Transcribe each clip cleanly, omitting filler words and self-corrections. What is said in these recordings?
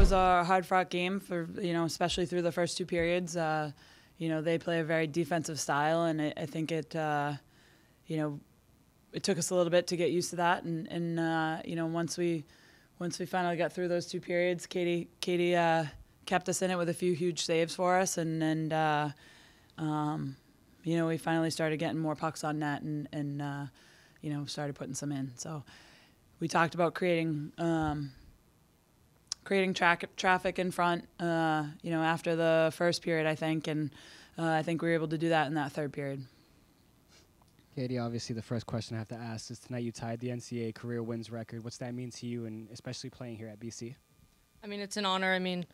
was a hard-fought game for, especially through the first two periods. They play a very defensive style, and I think it took us a little bit to get used to that. And once we finally got through those two periods, Katie kept us in it with a few huge saves for us, and we finally started getting more pucks on net and started putting some in. So we talked about creating traffic in front, after the first period, I think, and I think we were able to do that in that third period. Katie, obviously the first question I have to ask is tonight you tied the NCAA career wins record. What's that mean to you, and especially playing here at BC? I mean, it's an honor. I mean,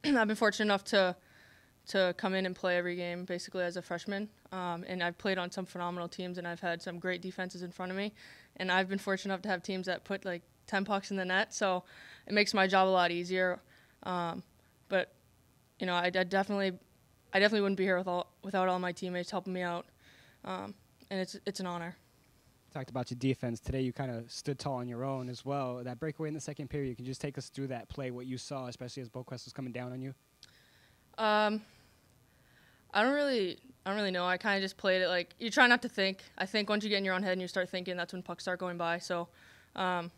I've been fortunate enough to come in and play every game basically as a freshman, and I've played on some phenomenal teams, and I've had some great defenses in front of me, and I've been fortunate enough to have teams that put like 10 pucks in the net, so it makes my job a lot easier. But I definitely wouldn't be here without all my teammates helping me out, and it's an honor. Talked about your defense today. You kind of stood tall on your own as well. That breakaway in the second period, you can just take us through that play, what you saw, especially as Boquist was coming down on you. I don't really know. I kind of just played it like you try not to think. I think once you get in your own head and you start thinking, that's when pucks start going by. So, I've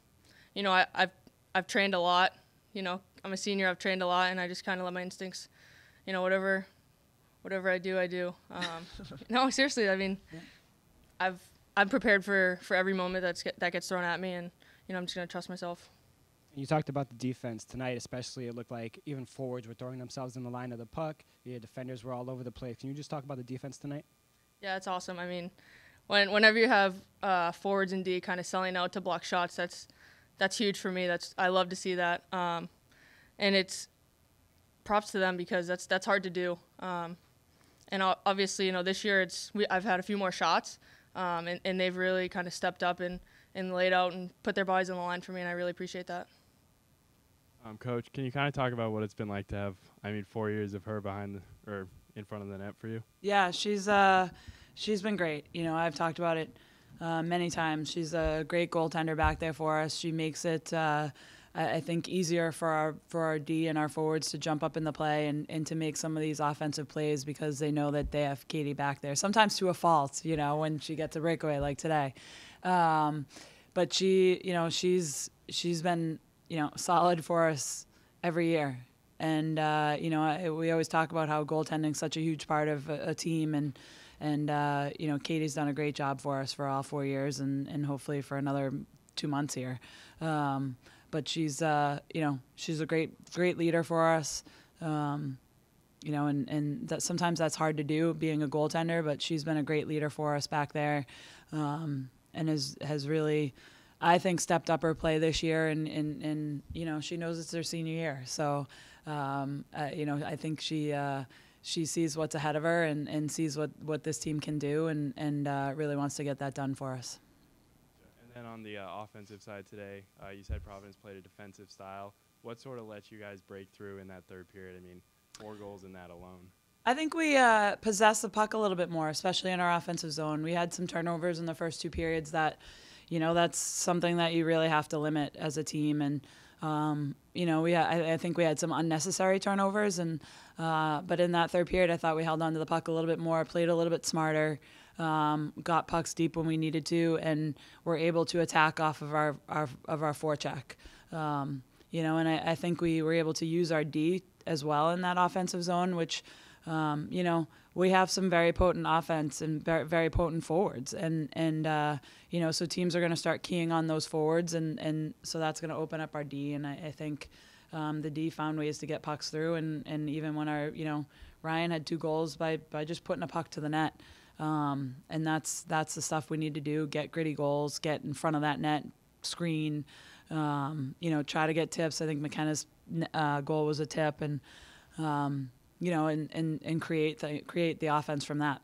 trained a lot. I'm a senior. I've trained a lot, and I just kind of let my instincts, whatever I do. No, seriously. I mean, yeah. I'm prepared for every moment that gets thrown at me, and I'm just gonna trust myself. You talked about the defense tonight, especially. It looked like even forwards were throwing themselves in the line of the puck. Your defenders were all over the place. Can you just talk about the defense tonight? Yeah, it's awesome. I mean, whenever you have forwards and D kind of selling out to block shots, that's huge for me. I love to see that, and it's props to them because that's hard to do. And obviously, this year I've had a few more shots, and they've really kind of stepped up and laid out and put their bodies on the line for me, and I really appreciate that. Coach, can you kind of talk about what it's been like to have, 4 years of her in front of the net for you? Yeah, she's been great. I've talked about it many times. She's a great goaltender back there for us. She makes it, I think, easier for our D and our forwards to jump up in the play and to make some of these offensive plays because they know that they have Katie back there. Sometimes to a fault, when she gets a breakaway like today. But she's been, solid for us every year. And, we always talk about how goaltending's such a huge part of a team. And Katie's done a great job for us for all 4 years and hopefully for another 2 months here. But she's a great leader for us. And that sometimes that's hard to do being a goaltender, but she's been a great leader for us back there. And has really, I think, stepped up her play this year, and she knows it's her senior year. So, I think she sees what's ahead of her and sees what this team can do and really wants to get that done for us. And then on the offensive side today, you said Providence played a defensive style. What sort of let you guys break through in that third period? 4 goals in that alone. I think we possessed the puck a little bit more, especially in our offensive zone. We had some turnovers in the first 2 periods that, that's something that you really have to limit as a team. And, I think we had some unnecessary turnovers. But in that third period, I thought we held on to the puck a little bit more, played a little bit smarter, got pucks deep when we needed to, and were able to attack off of our forecheck. And I think we were able to use our D as well in that offensive zone, which – we have some very potent offense and very potent forwards, and so teams are going to start keying on those forwards, and so that's going to open up our D, and I think the D found ways to get pucks through, and even when our Ryan had 2 goals by just putting a puck to the net, and that's the stuff we need to do: get gritty goals, get in front of that net, screen, try to get tips. I think McKenna's goal was a tip, and and create the offense from that.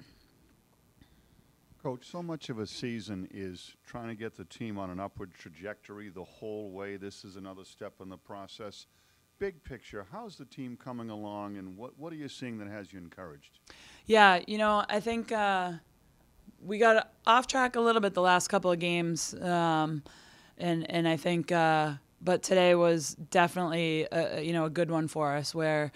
Coach, so much of a season is trying to get the team on an upward trajectory the whole way. This is another step in the process. Big picture, how's the team coming along, and what are you seeing that has you encouraged? Yeah, I think we got off track a little bit the last couple of games, and I think but today was definitely a good one for us where,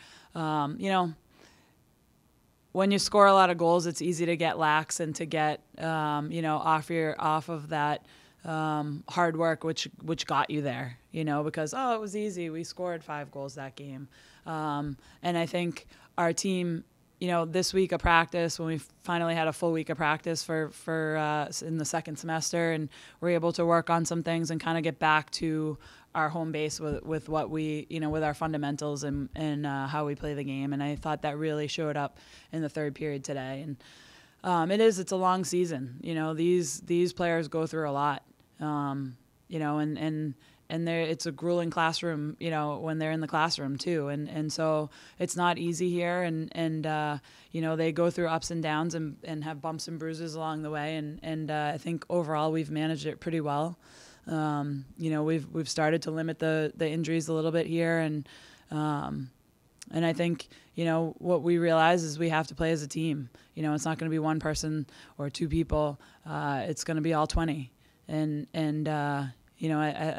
when you score a lot of goals, it's easy to get lax and to get, off of that hard work, which got you there, because, it was easy. We scored 5 goals that game. And I think our team, this week of practice, when we finally had a full week of practice for in the second semester, and we're able to work on some things and kind of get back to our home base with what we, with our fundamentals and how we play the game. And I thought that really showed up in the third period today. And it's a long season. These players go through a lot, and it's a grueling classroom, when they're in the classroom too. And so it's not easy here. And they go through ups and downs and have bumps and bruises along the way. And I think overall we've managed it pretty well. We've started to limit the injuries a little bit here. And I think, what we realize is we have to play as a team. It's not going to be one person or 2 people. It's going to be all 20. I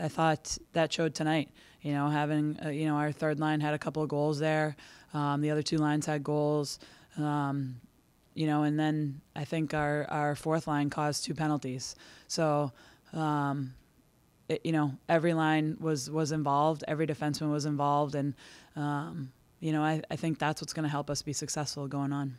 thought that showed tonight, having, our third line had a couple of goals there. The other 2 lines had goals, and then I think our fourth line caused 2 penalties. So, every line was involved, every defenseman was involved. And, I think that's what's going to help us be successful going on.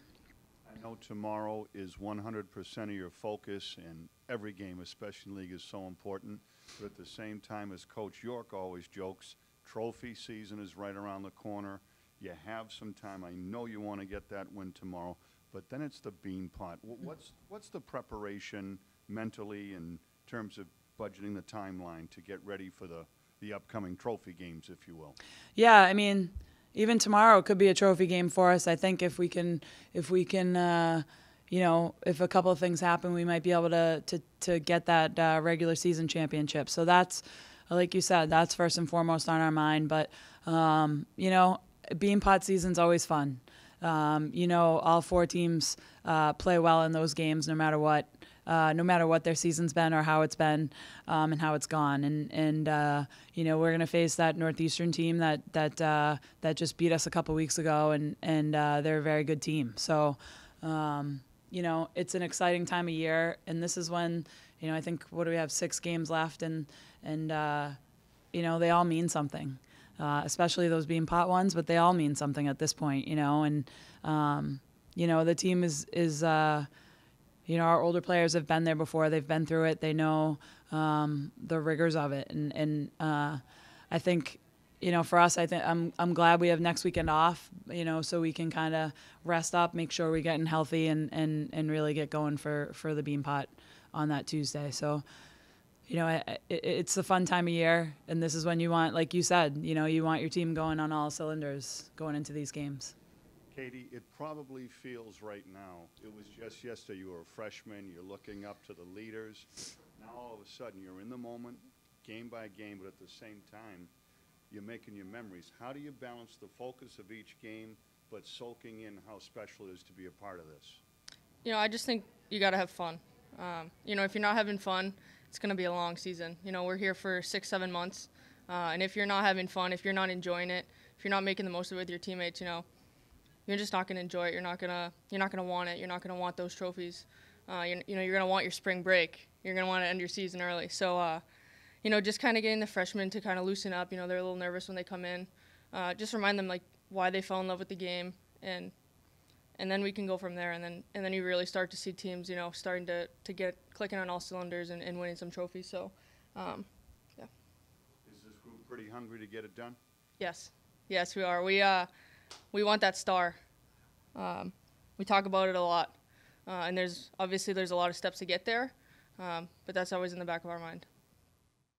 I know tomorrow is 100% of your focus, and every game, especially in league, is so important. But at the same time, as Coach York always jokes, trophy season is right around the corner. You have some time. I know you want to get that win tomorrow, but then it's the bean pot. What's the preparation mentally in terms of budgeting the timeline to get ready for the upcoming trophy games, if you will? Yeah, I mean, even tomorrow could be a trophy game for us. I think if we can, if a couple of things happen, we might be able to get that regular season championship. So that's, like you said, that's first and foremost on our mind. But, bean pot season's always fun. All 4 teams play well in those games no matter what their season's been or how it's been, and how it's gone. And we're going to face that Northeastern team that just beat us a couple weeks ago, and they're a very good team. So, it's an exciting time of year, and this is when, I think, what do we have, 6 games left, and they all mean something, especially those bean pot ones, but they all mean something at this point, and the team is our older players have been there before, they've been through it, they know the rigors of it, and I think, for us, I think I'm glad we have next weekend off, so we can kind of rest up, make sure we're getting healthy, and really get going for the bean pot on that Tuesday. So, it's a fun time of year, and this is when you want, like you said, you want your team going on all cylinders going into these games. Katie, it probably feels right now, it was just yesterday, you were a freshman, you're looking up to the leaders. Now all of a sudden you're in the moment, game by game, but at the same time, you're making your memories. How do you balance the focus of each game, but soaking in how special it is to be a part of this? I just think you got to have fun. If you're not having fun, it's going to be a long season. We're here for 6-7 months, and if you're not having fun, if you're not enjoying it, if you're not making the most of it with your teammates, you're just not going to enjoy it. You're not going to want it. You're not going to want those trophies. You're going to want your spring break. You're going to want to end your season early. So, just kind of getting the freshmen to kind of loosen up. They're a little nervous when they come in. Just remind them why they fell in love with the game, and then we can go from there. And then you really start to see teams, starting to get clicking on all cylinders and winning some trophies. So, yeah. Is this group pretty hungry to get it done? Yes, we are. We want that star. We talk about it a lot, and there's a lot of steps to get there, but that's always in the back of our mind.